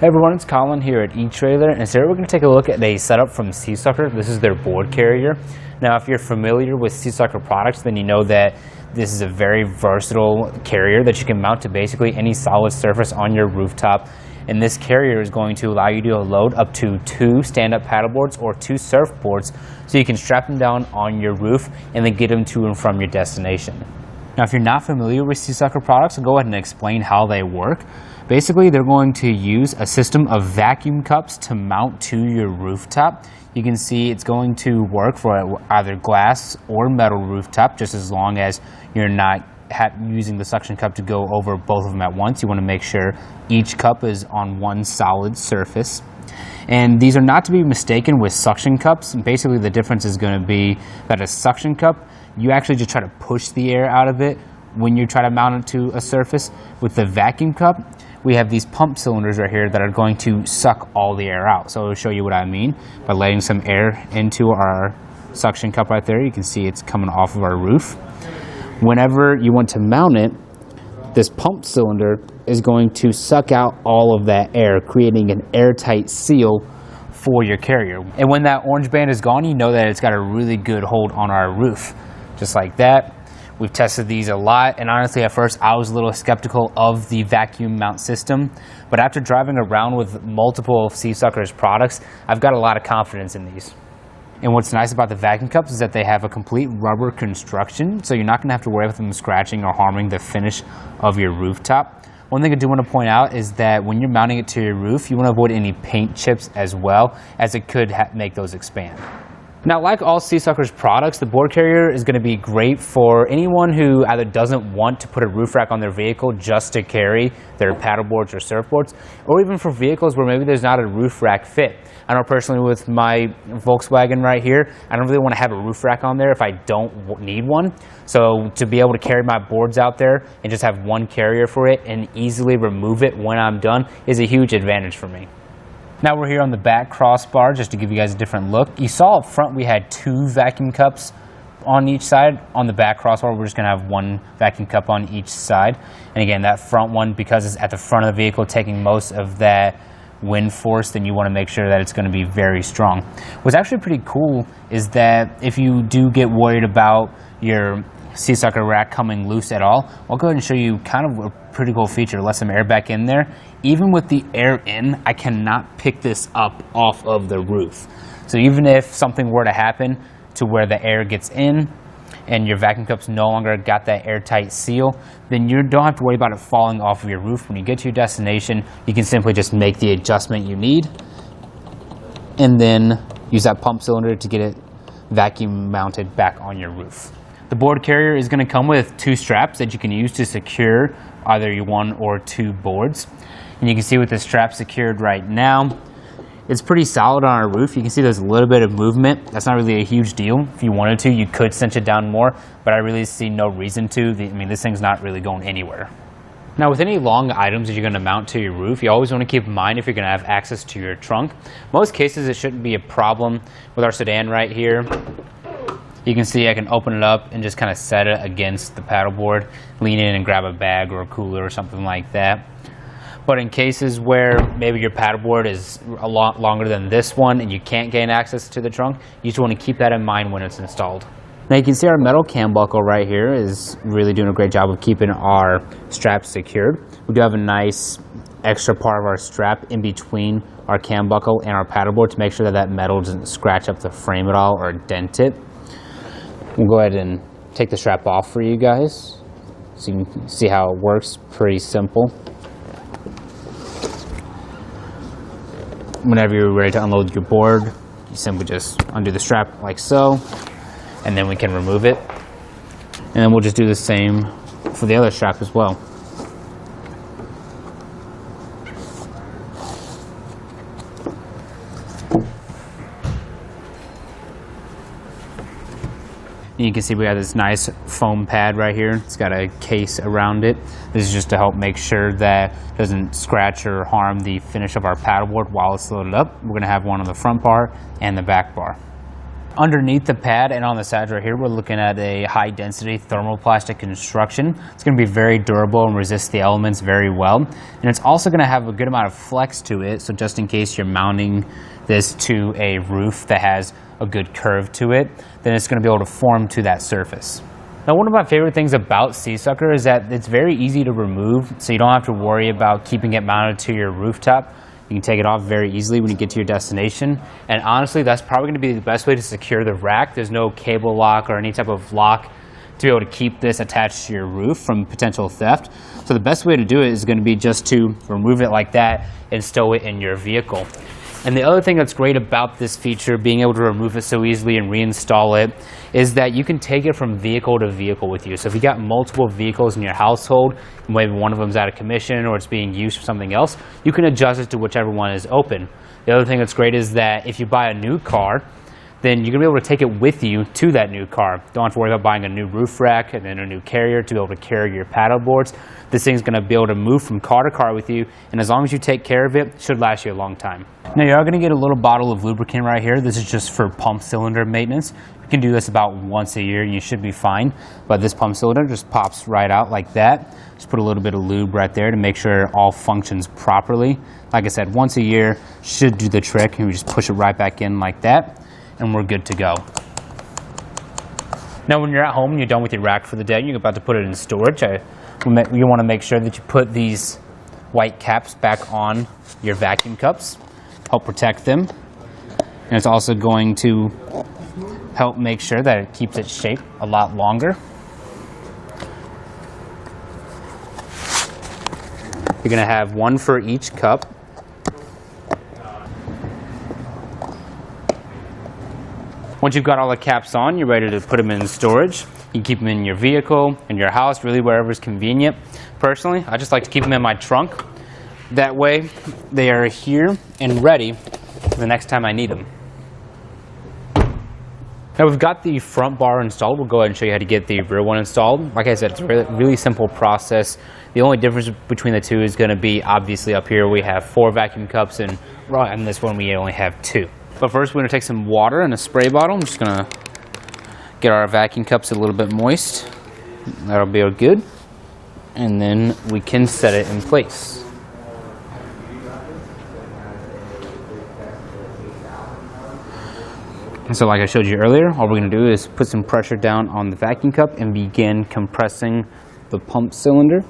Hey everyone, it's Colin here at etrailer, and today we're going to take a look at a setup from SeaSucker. This is their board carrier. Now, if you're familiar with SeaSucker products, then you know that this is a very versatile carrier that you can mount to basically any solid surface on your rooftop. And this carrier is going to allow you to load up to 2 stand-up paddleboards or 2 surfboards, so you can strap them down on your roof and then get them to and from your destination. Now, if you're not familiar with SeaSucker products, I'll go ahead and explain how they work. Basically, they're going to use a system of vacuum cups to mount to your rooftop. You can see it's going to work for either glass or metal rooftop, just as long as you're not using the suction cup to go over both of them at once. You want to make sure each cup is on one solid surface. And these are not to be mistaken with suction cups. And basically, the difference is going to be that a suction cup, you actually just try to push the air out of it when you try to mount it to a surface. With the vacuum cup, we have these pump cylinders right here that are going to suck all the air out. So I'll show you what I mean by letting some air into our suction cup right there. You can see it's coming off of our roof. Whenever you want to mount it, this pump cylinder is going to suck out all of that air, creating an airtight seal for your carrier. And when that orange band is gone, you know that it's got a really good hold on our roof. Just like that. We've tested these a lot, and honestly at first I was a little skeptical of the vacuum mount system, but after driving around with multiple of SeaSucker's products, I've got a lot of confidence in these. And what's nice about the vacuum cups is that they have a complete rubber construction, so you're not going to have to worry about them scratching or harming the finish of your rooftop. One thing I do want to point out is that when you're mounting it to your roof, you want to avoid any paint chips as well, as it could make those expand. Now, like all SeaSucker's products, the board carrier is going to be great for anyone who either doesn't want to put a roof rack on their vehicle just to carry their paddleboards or surfboards, or even for vehicles where maybe there's not a roof rack fit. I know personally with my Volkswagen right here, I don't really want to have a roof rack on there if I don't need one. So to be able to carry my boards out there and just have one carrier for it and easily remove it when I'm done is a huge advantage for me. Now we're here on the back crossbar just to give you guys a different look. You saw up front we had 2 vacuum cups on each side. On the back crossbar we're just going to have 1 vacuum cup on each side. And again, that front one, because it's at the front of the vehicle taking most of that wind force, then you want to make sure that it's going to be very strong. What's actually pretty cool is that if you do get worried about your SeaSucker rack coming loose at all, I'll go ahead and show you kind of a pretty cool feature. Let some air back in there. Even with the air in, I cannot pick this up off of the roof. So even if something were to happen to where the air gets in and your vacuum cup's no longer got that airtight seal, then you don't have to worry about it falling off of your roof. When you get to your destination, you can simply just make the adjustment you need and then use that pump cylinder to get it vacuum mounted back on your roof. The board carrier is going to come with 2 straps that you can use to secure either your 1 or 2 boards. And you can see with the strap secured right now, it's pretty solid on our roof. You can see there's a little bit of movement. That's not really a huge deal. If you wanted to, you could cinch it down more, but I really see no reason to. I mean, this thing's not really going anywhere. Now, with any long items that you're going to mount to your roof, you always want to keep in mind if you're going to have access to your trunk. Most cases, it shouldn't be a problem. With our sedan right here, you can see I can open it up and just kind of set it against the paddleboard, lean in and grab a bag or a cooler or something like that. But in cases where maybe your paddleboard is a lot longer than this one and you can't gain access to the trunk, you just want to keep that in mind when it's installed. Now you can see our metal cam buckle right here is really doing a great job of keeping our strap secured. We do have a nice extra part of our strap in between our cam buckle and our paddleboard to make sure that that metal doesn't scratch up the frame at all or dent it. We'll go ahead and take the strap off for you guys so you can see how it works. Pretty simple. Whenever you're ready to unload your board, you simply just undo the strap like so, and then we can remove it. And then we'll just do the same for the other strap as well. And you can see we have this nice foam pad right here. It's got a case around it. This is just to help make sure that it doesn't scratch or harm the finish of our paddleboard while it's loaded up. We're going to have one on the front bar and the back bar. Underneath the pad and on the sides right here, we're looking at a high density thermoplastic construction. It's going to be very durable and resist the elements very well. And it's also going to have a good amount of flex to it, so just in case you're mounting this to a roof that has a good curve to it, then it's going to be able to form to that surface. Now, one of my favorite things about SeaSucker is that it's very easy to remove, so you don't have to worry about keeping it mounted to your rooftop. You can take it off very easily when you get to your destination. And honestly, that's probably going to be the best way to secure the rack. There's no cable lock or any type of lock to be able to keep this attached to your roof from potential theft. So the best way to do it is going to be just to remove it like that and stow it in your vehicle. And the other thing that's great about this feature, being able to remove it so easily and reinstall it, is that you can take it from vehicle to vehicle with you. So if you got multiple vehicles in your household, maybe one of them's out of commission or it's being used for something else, you can adjust it to whichever one is open. The other thing that's great is that if you buy a new car, then you're going to be able to take it with you to that new car. Don't have to worry about buying a new roof rack and then a new carrier to be able to carry your paddle boards. This thing's going to be able to move from car to car with you, and as long as you take care of it, it should last you a long time. Now, you are going to get a little bottle of lubricant right here. This is just for pump cylinder maintenance. You can do this about once a year and you should be fine, but this pump cylinder just pops right out like that. Just put a little bit of lube right there to make sure it all functions properly. Like I said, once a year should do the trick, and we just push it right back in like that, and we're good to go. Now, when you're at home and you're done with your rack for the day, you're about to put it in storage, you want to make sure that you put these white caps back on your vacuum cups, help protect them. And it's also going to help make sure that it keeps its shape a lot longer. You're going to have one for each cup. Once you've got all the caps on, you're ready to put them in storage. You can keep them in your vehicle, in your house, really wherever is convenient. Personally, I just like to keep them in my trunk. That way, they are here and ready for the next time I need them. Now we've got the front bar installed. We'll go ahead and show you how to get the rear one installed. Like I said, it's a really simple process. The only difference between the two is going to be, obviously up here we have 4 vacuum cups, and on this one we only have 2. But first we're going to take some water in a spray bottle. I'm just going to get our vacuum cups a little bit moist. That'll be good. And then we can set it in place. And so like I showed you earlier, all we're going to do is put some pressure down on the vacuum cup and begin compressing the pump cylinder.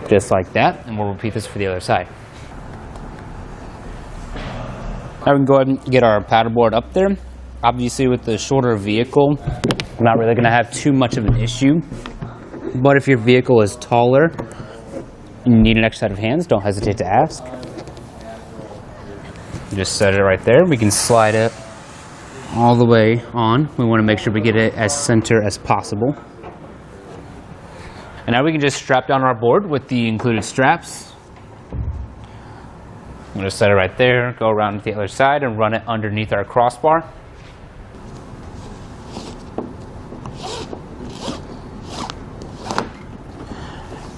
Just like that, and we'll repeat this for the other side. Now we can go ahead and get our paddleboard up there. Obviously with the shorter vehicle, I'm not really going to have too much of an issue. But if your vehicle is taller and you need an extra set of hands, don't hesitate to ask. Just set it right there. We can slide it all the way on. We want to make sure we get it as center as possible. And now we can just strap down our board with the included straps. I'm going to set it right there, go around to the other side and run it underneath our crossbar.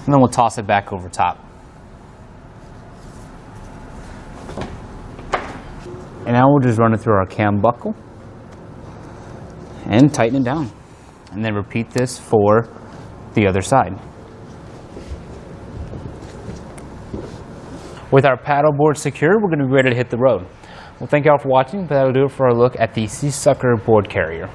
And then we'll toss it back over top. And now we'll just run it through our cam buckle and tighten it down. And then repeat this for the other side. With our paddleboard secure, we're going to be ready to hit the road. Well, thank you all for watching, but that'll do it for our look at the SeaSucker board carrier.